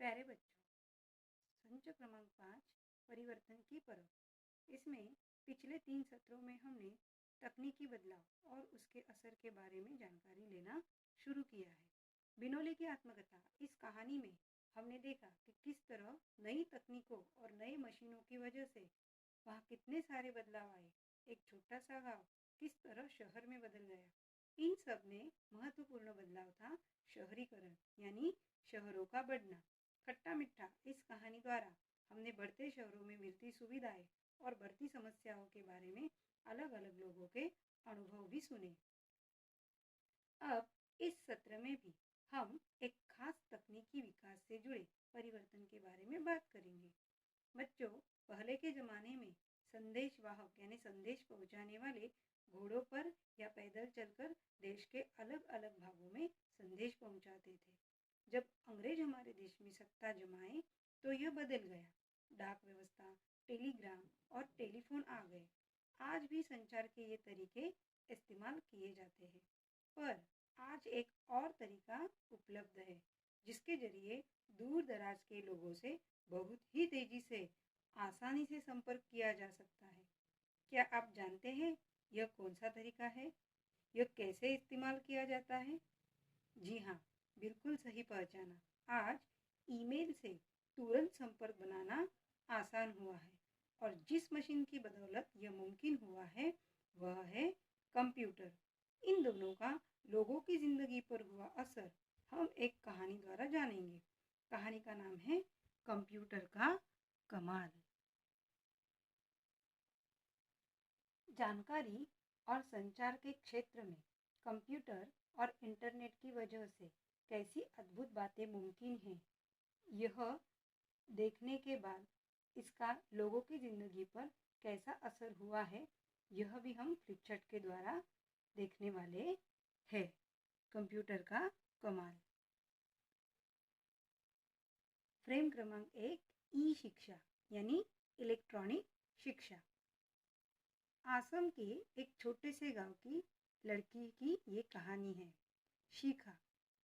प्यारे बच्चों, संच क्रमांक 5 परिवर्तन की परख। इसमें पिछले 3 सत्रों में हमने तकनीकी बदलाव और उसके असर के बारे में जानकारी लेना शुरू किया है। बिनोले की आत्मकथा इस कहानी में हमने देखा कि किस तरह नई तकनीकों और नए मशीनों की वजह से वहाँ कितने सारे बदलाव आए। एक छोटा सा गांव किस तरह शहर में बदल गया। इन सब में महत्वपूर्ण बदलाव था शहरीकरण, यानी शहरों का बढ़ना। खट्टा मीठा इस कहानी द्वारा हमने बढ़ते शहरों में मिलती सुविधाएं और बढ़ती समस्याओं के बारे में अलग अलग लोगों के अनुभव भी सुने। अब इस सत्र में भी हम एक खास तकनीकी विकास से जुड़े परिवर्तन के बारे में बात करेंगे। बच्चों, पहले के जमाने में संदेश वाहक यानी संदेश पहुंचाने वाले घोड़ों पर या पैदल चलकर देश के अलग अलग भागों में संदेश पहुंचाते थे। जब अंग्रेज हमारे देश में सत्ता जमाए तो यह बदल गया। डाक व्यवस्था, टेलीग्राम और टेलीफोन आ गए। आज भी संचार के ये तरीके इस्तेमाल किए जाते हैं, पर आज एक और तरीका उपलब्ध है जिसके जरिए दूर दराज के लोगों से बहुत ही तेजी से आसानी से संपर्क किया जा सकता है। क्या आप जानते हैं यह कौन सा तरीका है? यह कैसे इस्तेमाल किया जाता है? जी हाँ, बिल्कुल सही पहचाना। आज ईमेल से तुरंत संपर्क बनाना आसान हुआ है और जिस मशीन की बदौलत यह मुमकिन हुआ है वह है कंप्यूटर। इन दोनों का लोगों की जिंदगी पर हुआ असर हम एक कहानी द्वारा जानेंगे। कहानी का नाम है कंप्यूटर का कमाल। जानकारी और संचार के क्षेत्र में कंप्यूटर और इंटरनेट की वजह से कैसी अद्भुत बातें मुमकिन हैं, यह देखने के बाद इसका लोगों की ज़िंदगी पर कैसा असर हुआ है, यह भी हम फ्लिपचार्ट के द्वारा देखने वाले हैं। कंप्यूटर का कमाल। फ्रेम क्रमांक 1, ई शिक्षा यानी इलेक्ट्रॉनिक शिक्षा। आसम के एक छोटे से गांव की लड़की की ये कहानी है।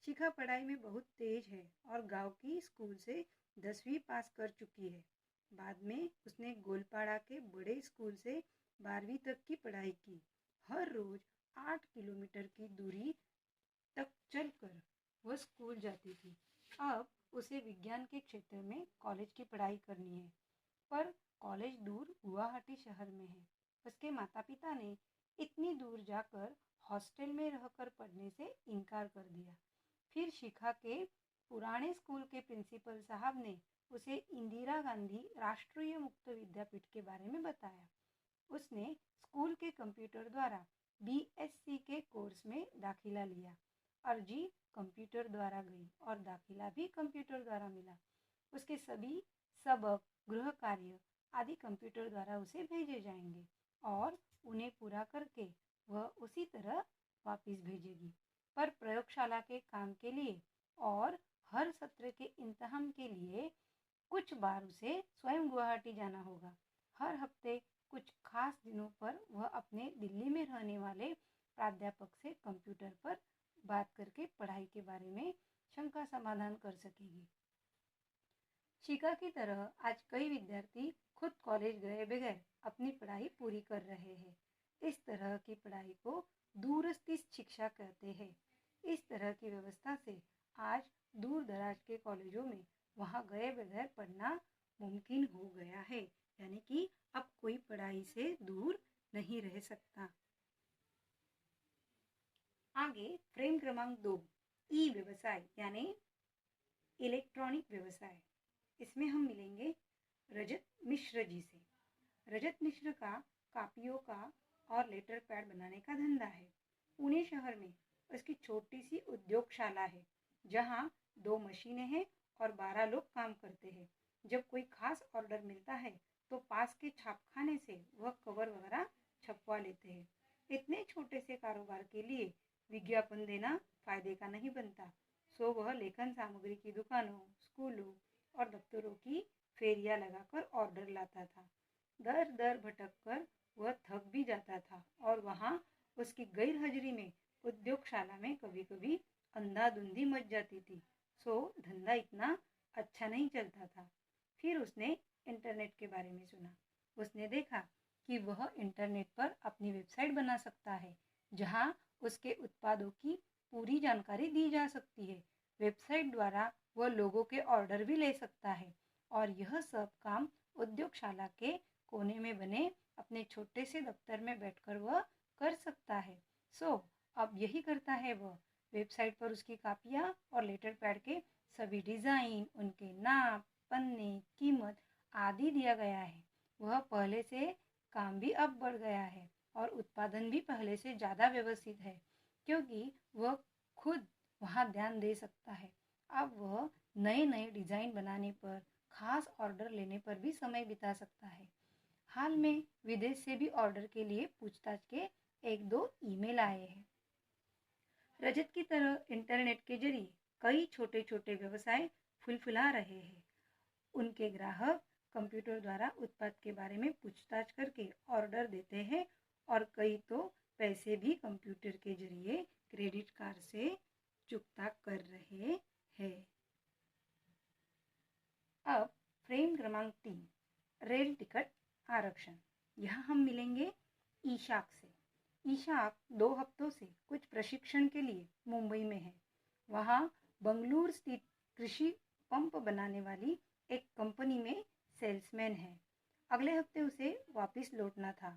शिखा पढ़ाई में बहुत तेज है और गांव की स्कूल से 10वीं पास कर चुकी है। बाद में उसने गोलपाड़ा के बड़े स्कूल से 12वीं तक की पढ़ाई की। हर रोज 8 किलोमीटर की दूरी तक चलकर वह स्कूल जाती थी। अब उसे विज्ञान के क्षेत्र में कॉलेज की पढ़ाई करनी है, पर कॉलेज दूर गुवाहाटी शहर में है। उसके माता पिता ने इतनी दूर जाकर हॉस्टल में रहकर पढ़ने से इनकार कर दिया। फिर शिखा के पुराने स्कूल के प्रिंसिपल साहब ने उसे इंदिरा गांधी राष्ट्रीय मुक्त विद्यापीठ के बारे में बताया। उसने स्कूल के कंप्यूटर द्वारा BSc के कोर्स में दाखिला लिया। अर्जी कंप्यूटर द्वारा गई और दाखिला भी कंप्यूटर द्वारा मिला। उसके सभी सबक, गृह कार्य आदि कंप्यूटर द्वारा उसे भेजे जाएंगे और उन्हें पूरा करके वह उसी तरह वापस भेजेगी। पर प्रयोगशाला के काम के लिए और हर सत्र के इम्तिहान के लिए कुछ बार उसे स्वयं गुवाहाटी जाना होगा। हर हफ्ते कुछ खास दिनों पर वह अपने दिल्ली में रहने वाले प्राध्यापक से कंप्यूटर पर बात करके पढ़ाई के बारे में शंका समाधान कर सकेगी। शिखा की तरह आज कई विद्यार्थी खुद कॉलेज गए बगैर अपनी पढ़ाई पूरी कर रहे हैं। इस तरह की पढ़ाई को दूरस्थ शिक्षा कहते हैं। इस तरह की व्यवस्था से आज दूर दराज के कॉलेजों में वहां गए बगैर पढ़ना मुमकिन हो गया है, यानी कि अब कोई पढ़ाई से दूर नहीं रह सकता। आगे फ्रेम क्रमांक 2, ई व्यवसाय यानी इलेक्ट्रॉनिक व्यवसाय। इसमें हम मिलेंगे रजत मिश्र जी से। रजत मिश्र का कापियों का और लेटर पैड बनाने का धंधा है। पुणे शहर में उसकी छोटी सी उद्योगशाला है जहां 2 मशीनें हैं और 12 लोग काम करते हैं। जब कोई खास ऑर्डर मिलता है तो पास के छापखाने से वह कवर वगैरह छपवा लेते हैं। इतने छोटे से कारोबार के लिए विज्ञापन देना फायदे का नहीं बनता, सो वह लेखन सामग्री की दुकानों, स्कूलों और दफ्तरों की फेरियां लगाकर ऑर्डर लाता था। दर दर भटक कर वह थक भी जाता था और वहां उसकी गैर हाजिरी में उद्योगशाला में कभी कभी अंधाधुंधी मच जाती थी। सो धंधा इतना अच्छा नहीं चलता था। फिर उसने इंटरनेट के बारे में सुना। उसने देखा कि वह इंटरनेट पर अपनी वेबसाइट बना सकता है जहां उसके उत्पादों की पूरी जानकारी दी जा सकती है। वेबसाइट द्वारा वह लोगों के ऑर्डर भी ले सकता है और यह सब काम उद्योगशाला के कोने में बने अपने छोटे से दफ्तर में बैठकर वह कर सकता है। अब यही करता है वह। वेबसाइट पर उसकी कापियाँ और लेटर पैड के सभी डिज़ाइन, उनके नाप, पन्ने, कीमत आदि दिया गया है। वह पहले से काम भी अब बढ़ गया है और उत्पादन भी पहले से ज़्यादा व्यवस्थित है क्योंकि वह खुद वहाँ ध्यान दे सकता है। अब वह नए नए डिज़ाइन बनाने पर, खास ऑर्डर लेने पर भी समय बिता सकता है। हाल में विदेश से भी ऑर्डर के लिए पूछताछ के 1-2 ईमेल आए हैं। रजत की तरह इंटरनेट के जरिए कई छोटे छोटे व्यवसाय फुलफुला रहे हैं। उनके ग्राहक कंप्यूटर द्वारा उत्पाद के बारे में पूछताछ करके ऑर्डर देते हैं और कई तो पैसे भी कंप्यूटर के जरिए क्रेडिट कार्ड से चुकता कर रहे हैं। अब फ्रेम क्रमांक 3, रेल टिकट आरक्षण। यहाँ हम मिलेंगे ईशाक से। ईशाक 2 हफ्तों से कुछ प्रशिक्षण के लिए मुंबई में है। वहाँ बंगलुरु स्थित कृषि पंप बनाने वाली एक कंपनी में सेल्समैन है। अगले हफ्ते उसे वापस लौटना था,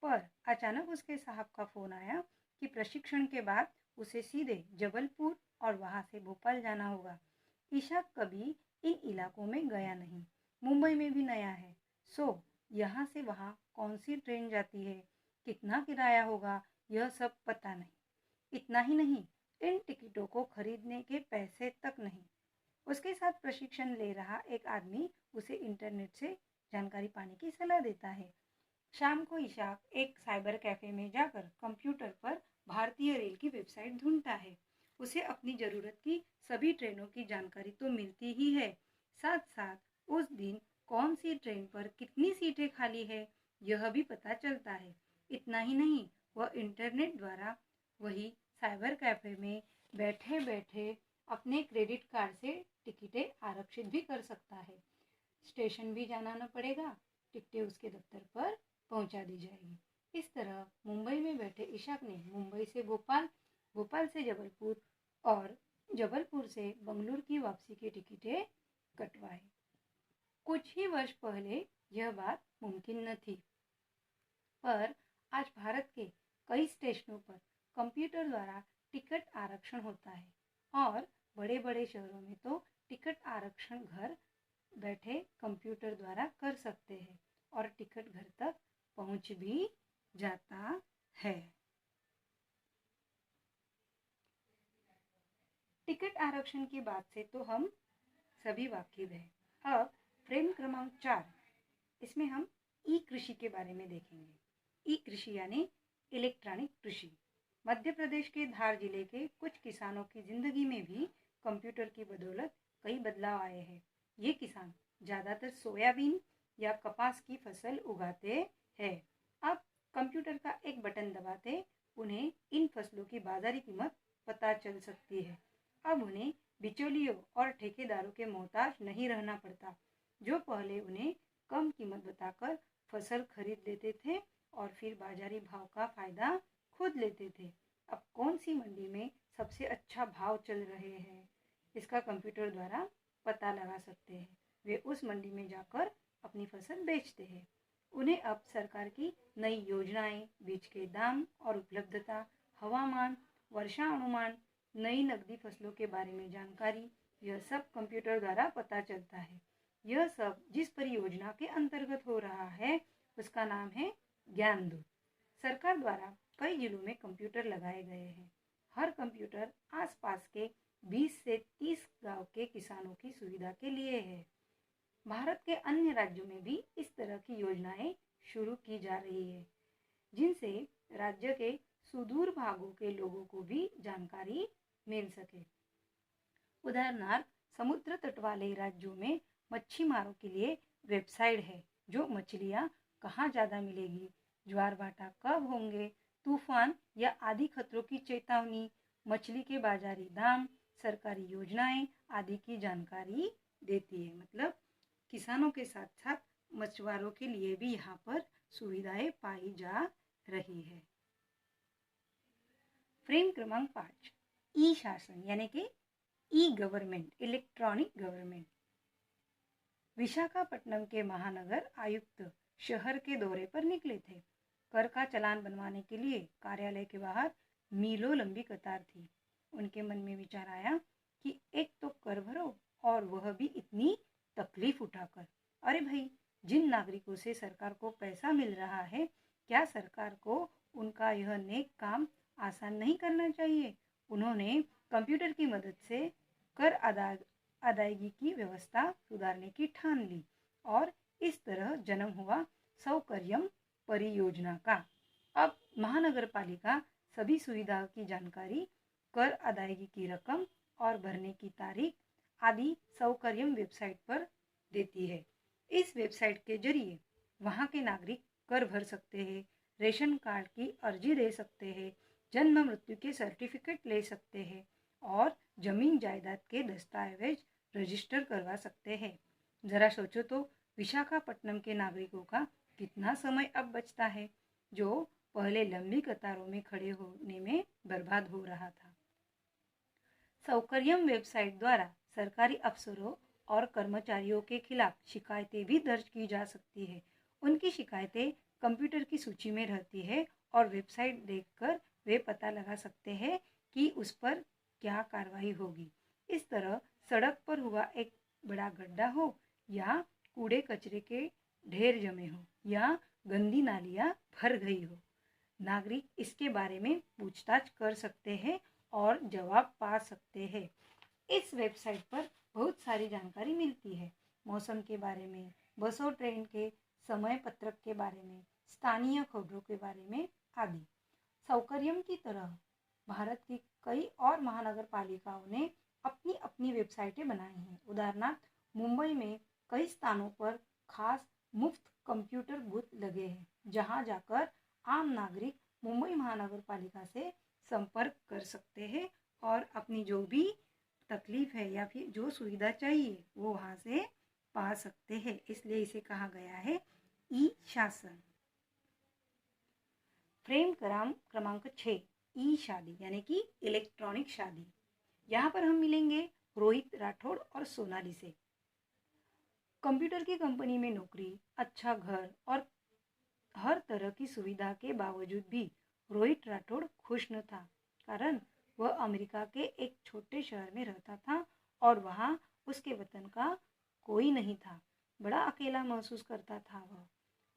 पर अचानक उसके साहब का फोन आया कि प्रशिक्षण के बाद उसे सीधे जबलपुर और वहाँ से भोपाल जाना होगा। ईशाक कभी इन इलाकों में गया नहीं, मुंबई में भी नया है। यहाँ से वहाँ कौन सी ट्रेन जाती है, कितना किराया होगा, यह सब पता नहीं। इतना ही नहीं, इन टिकटों को खरीदने के पैसे तक नहीं। उसके साथ प्रशिक्षण ले रहा एक आदमी उसे इंटरनेट से जानकारी पाने की सलाह देता है। शाम को इशाक एक साइबर कैफे में जाकर कंप्यूटर पर भारतीय रेल की वेबसाइट ढूंढता है। उसे अपनी ज़रूरत की सभी ट्रेनों की जानकारी तो मिलती ही है, साथ साथ उस दिन कौन सी ट्रेन पर कितनी सीटें खाली है यह भी पता चलता है। इतना ही नहीं, वह इंटरनेट द्वारा वही साइबर कैफे में बैठे बैठे अपने क्रेडिट कार्ड से टिकटें आरक्षित भी कर सकता है। स्टेशन भी जाना न पड़ेगा, टिकटें उसके दफ्तर पर पहुंचा दी जाएगी। इस तरह मुंबई में बैठे इशाक ने मुंबई से भोपाल, भोपाल से जबलपुर और जबलपुर से बंगलुरु की वापसी की टिकटें कटवाई। कुछ ही वर्ष पहले यह बात मुमकिन न थी, पर आज भारत के कई स्टेशनों पर कंप्यूटर द्वारा टिकट आरक्षण होता है और बड़े बड़े शहरों में तो टिकट आरक्षण घर बैठे कंप्यूटर द्वारा कर सकते हैं और टिकट घर तक पहुंच भी जाता है। टिकट आरक्षण की बात से तो हम सभी वाकिफ हैं। अब फ्रेम क्रमांक 4, इसमें हम ई कृषि के बारे में देखेंगे। ई कृषि यानी इलेक्ट्रॉनिक कृषि। मध्य प्रदेश के धार जिले के कुछ किसानों की जिंदगी में भी कंप्यूटर की बदौलत कई बदलाव आए हैं। ये किसान ज़्यादातर सोयाबीन या कपास की फसल उगाते हैं। अब कंप्यूटर का एक बटन दबाते उन्हें इन फसलों की बाजारी कीमत पता चल सकती है। अब उन्हें बिचौलियों और ठेकेदारों के मोहताज नहीं रहना पड़ता, जो पहले उन्हें कम कीमत बताकर फसल खरीद लेते थे और फिर बाजारी भाव का फायदा खुद लेते थे। अब कौन सी मंडी में सबसे अच्छा भाव चल रहे हैं, इसका कंप्यूटर द्वारा पता लगा सकते हैं। वे उस मंडी में जाकर अपनी फसल बेचते हैं। उन्हें अब सरकार की नई योजनाएं, बीज के दाम और उपलब्धता, हवामान, वर्षा अनुमान, नई नकदी फसलों के बारे में जानकारी, यह सब कंप्यूटर द्वारा पता चलता है। यह सब जिस परियोजना के अंतर्गत हो रहा है उसका नाम है ज्ञानदूत। सरकार द्वारा कई जिलों में कंप्यूटर लगाए गए हैं। हर कंप्यूटर आसपास के 20 से 30 गांव के किसानों की सुविधा के लिए है। भारत के अन्य राज्यों में भी इस तरह की योजनाएं शुरू की जा रही है, जिनसे राज्य के सुदूर भागों के लोगों को भी जानकारी मिल सके। उदाहरणार्थ, समुद्र तट वाले राज्यों में मच्छीमारों के लिए वेबसाइट है जो मछलियाँ कहाँ ज़्यादा मिलेगी, ज्वार भाटा कब होंगे, तूफान या आदि खतरों की चेतावनी, मछली के बाजारी दाम, सरकारी योजनाएं आदि की जानकारी देती है। मतलब किसानों के साथ साथ मछुआरों के लिए भी यहाँ पर सुविधाएं पाई जा रही है। फ्रेम क्रमांक 5, ई शासन यानी कि ई गवर्नमेंट, इलेक्ट्रॉनिक गवर्नमेंट। विशाखापट्टनम के महानगर आयुक्त शहर के दौरे पर निकले थे। कर का चालान बनवाने के लिए कार्यालय के बाहर मीलों लंबी कतार थी। उनके मन में विचार आया कि एक तो कर भरो और वह भी इतनी तकलीफ उठाकर। अरे भाई, जिन नागरिकों से सरकार को पैसा मिल रहा है, क्या सरकार को उनका यह नेक काम आसान नहीं करना चाहिए? उन्होंने कंप्यूटर की मदद से कर अदायगी की व्यवस्था सुधारने की ठान ली और इस तरह जन्म हुआ सौकर्यम परियोजना का। अब महानगर पालिका सभी सुविधाओं की जानकारी, कर अदायगी की रकम और भरने की तारीख आदि सौकर्यम वेबसाइट पर देती है। इस वेबसाइट के जरिए वहाँ के नागरिक कर भर सकते हैं, रेशन कार्ड की अर्जी दे सकते हैं, जन्म मृत्यु के सर्टिफिकेट ले सकते हैं और जमीन जायदाद के दस्तावेज रजिस्टर करवा सकते हैं। जरा सोचो तो, विशाखापट्टनम के नागरिकों का कितना समय अब बचता है, जो पहले लंबी कतारों में खड़े होने में बर्बाद हो रहा था। सौकर्यम वेबसाइट द्वारा सरकारी अफसरों और कर्मचारियों के खिलाफ शिकायतें भी दर्ज की जा सकती है। उनकी शिकायतें कंप्यूटर की सूची में रहती है और वेबसाइट देखकर वे पता लगा सकते हैं कि उस पर क्या कार्रवाई होगी। इस तरह सड़क पर हुआ एक बड़ा गड्ढा हो या कूड़े कचरे के ढेर जमे हो या गंदी नालियां भर गई हो, नागरिक इसके बारे में पूछताछ कर सकते हैं और जवाब पा सकते हैं। इस वेबसाइट पर बहुत सारी जानकारी मिलती है, मौसम के बारे में, बसों ट्रेन के समय पत्रक के बारे में, स्थानीय खबरों के बारे में आदि। सौकर्यम की तरह भारत की कई और महानगर पालिकाओं ने अपनी अपनी वेबसाइटें बनाई हैं। उदाहरणार्थ, मुंबई में कई स्थानों पर खास मुफ्त कंप्यूटर बूथ लगे हैं, जहां जाकर आम नागरिक मुंबई महानगर पालिका से संपर्क कर सकते हैं और अपनी जो भी तकलीफ है या फिर जो सुविधा चाहिए वो वहाँ से पा सकते हैं। इसलिए इसे कहा गया है ई शासन। फ्रेम क्रमांक 6, ई शादी यानी कि इलेक्ट्रॉनिक शादी। यहाँ पर हम मिलेंगे रोहित राठौड़ और सोनाली से। कंप्यूटर की कंपनी में नौकरी, अच्छा घर और हर तरह की सुविधा के बावजूद भी रोहित राठौड़ खुश न था, कारण वह अमेरिका के एक छोटे शहर में रहता था और वहाँ उसके वतन का कोई नहीं था। बड़ा अकेला महसूस करता था।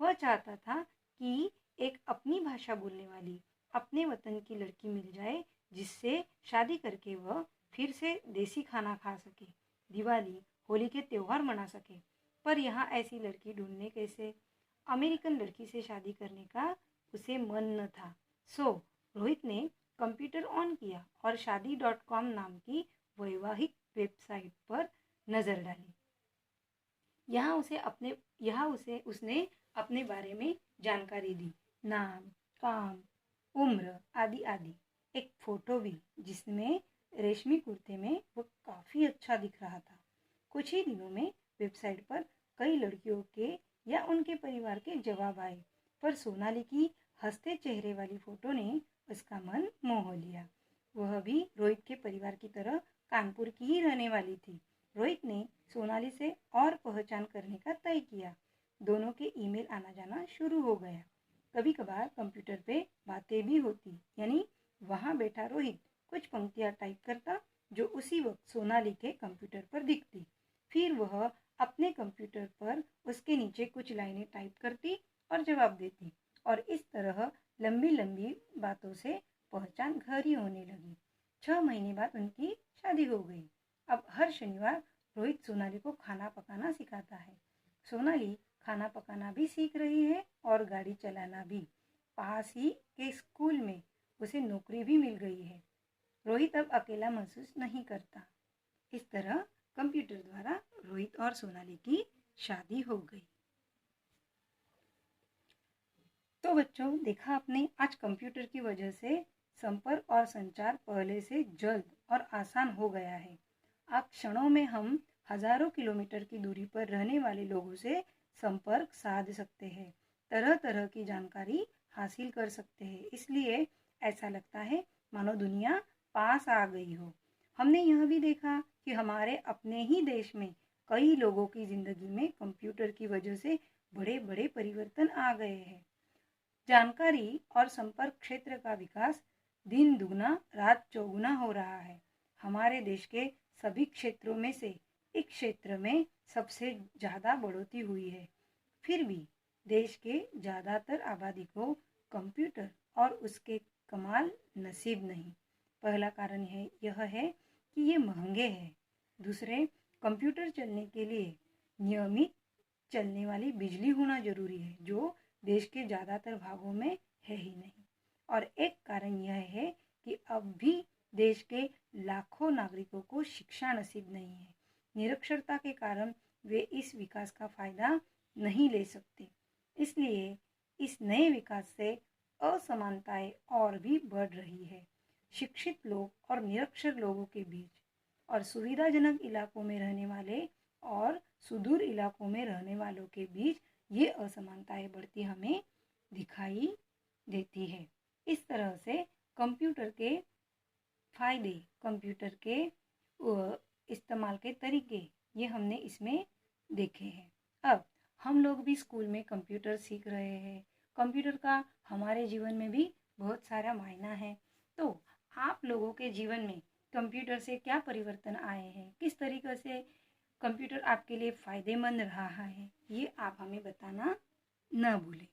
वह चाहता था कि एक अपनी भाषा बोलने वाली अपने वतन की लड़की मिल जाए, जिससे शादी करके वह फिर से देसी खाना खा सके, दिवाली होली के त्योहार मना सके। पर यहाँ ऐसी लड़की ढूंढने कैसे? अमेरिकन लड़की से शादी करने का उसे मन न था। सो रोहित ने कंप्यूटर ऑन किया और शादी.com नाम की वैवाहिक वेबसाइट पर नजर डाली। यहाँ उसने अपने बारे में जानकारी दी, नाम, काम, उम्र आदि आदि। एक फोटो भी, जिसमें रेशमी कुर्ते में वो काफ़ी अच्छा दिख रहा था। कुछ ही दिनों में वेबसाइट पर कई लड़कियों के या उनके परिवार के जवाब आए, पर सोनाली की हंसते चेहरे वाली फोटो ने उसका मन मोह लिया। वह भी रोहित के परिवार की तरह कानपुर की ही रहने वाली थी। रोहित ने सोनाली से और पहचान करने का तय किया। दोनों के ईमेल आना जाना शुरू हो गया। कभी कभार कंप्यूटर पे बातें भी होती, यानी वहाँ बैठा रोहित कुछ पंक्तियाँ टाइप करता जो उसी वक्त सोनाली के कंप्यूटर पर दिखती। फिर वह अपने कंप्यूटर पर उसके नीचे कुछ लाइनें टाइप करती और जवाब देती, और इस तरह लंबी लंबी बातों से पहचान गहरी होने लगी। 6 महीने बाद उनकी शादी हो गई। अब हर शनिवार रोहित सोनाली को खाना पकाना सिखाता है। सोनाली खाना पकाना भी सीख रही है और गाड़ी चलाना भी। पास ही के स्कूल में उसे नौकरी भी मिल गई है। रोहित अब अकेला महसूस नहीं करता। इस तरह कंप्यूटर द्वारा रोहित और सोनाली की शादी हो गई। तो बच्चों, देखा आपने, आज कंप्यूटर की वजह से संपर्क और संचार पहले से जल्द और आसान हो गया है। आप क्षणों में हम हजारों किलोमीटर की दूरी पर रहने वाले लोगों से संपर्क साध सकते हैं, तरह तरह की जानकारी हासिल कर सकते हैं। इसलिए ऐसा लगता है मानो दुनिया पास आ गई हो। हमने यह भी देखा कि हमारे अपने ही देश में कई लोगों की जिंदगी में कंप्यूटर की वजह से बड़े बड़े परिवर्तन आ गए हैं। जानकारी और संपर्क क्षेत्र का विकास दिन दुगना रात चौगुना हो रहा है। हमारे देश के सभी क्षेत्रों में से एक क्षेत्र में सबसे ज़्यादा बढ़ोतरी हुई है। फिर भी देश के ज़्यादातर आबादी को कंप्यूटर और उसके कमाल नसीब नहीं। पहला कारण यह है कि ये महंगे हैं। दूसरे, कंप्यूटर चलने के लिए नियमित चलने वाली बिजली होना जरूरी है, जो देश के ज़्यादातर भागों में है ही नहीं। और एक कारण यह है कि अब भी देश के लाखों नागरिकों को शिक्षा नसीब नहीं है। निरक्षरता के कारण वे इस विकास का फायदा नहीं ले सकते। इसलिए इस नए विकास से असमानताएं और भी बढ़ रही है। शिक्षित लोग और निरक्षर लोगों के बीच और सुविधाजनक इलाकों में रहने वाले और सुदूर इलाकों में रहने वालों के बीच ये असमानताएं बढ़ती हमें दिखाई देती है। इस तरह से कंप्यूटर के फायदे, कंप्यूटर के इस्तेमाल के तरीके ये हमने इसमें देखे हैं। अब हम लोग भी स्कूल में कंप्यूटर सीख रहे हैं। कंप्यूटर का हमारे जीवन में भी बहुत सारा मायना है। तो आप लोगों के जीवन में कंप्यूटर से क्या परिवर्तन आए हैं, किस तरीके से कंप्यूटर आपके लिए फ़ायदेमंद रहा है, ये आप हमें बताना न भूलें।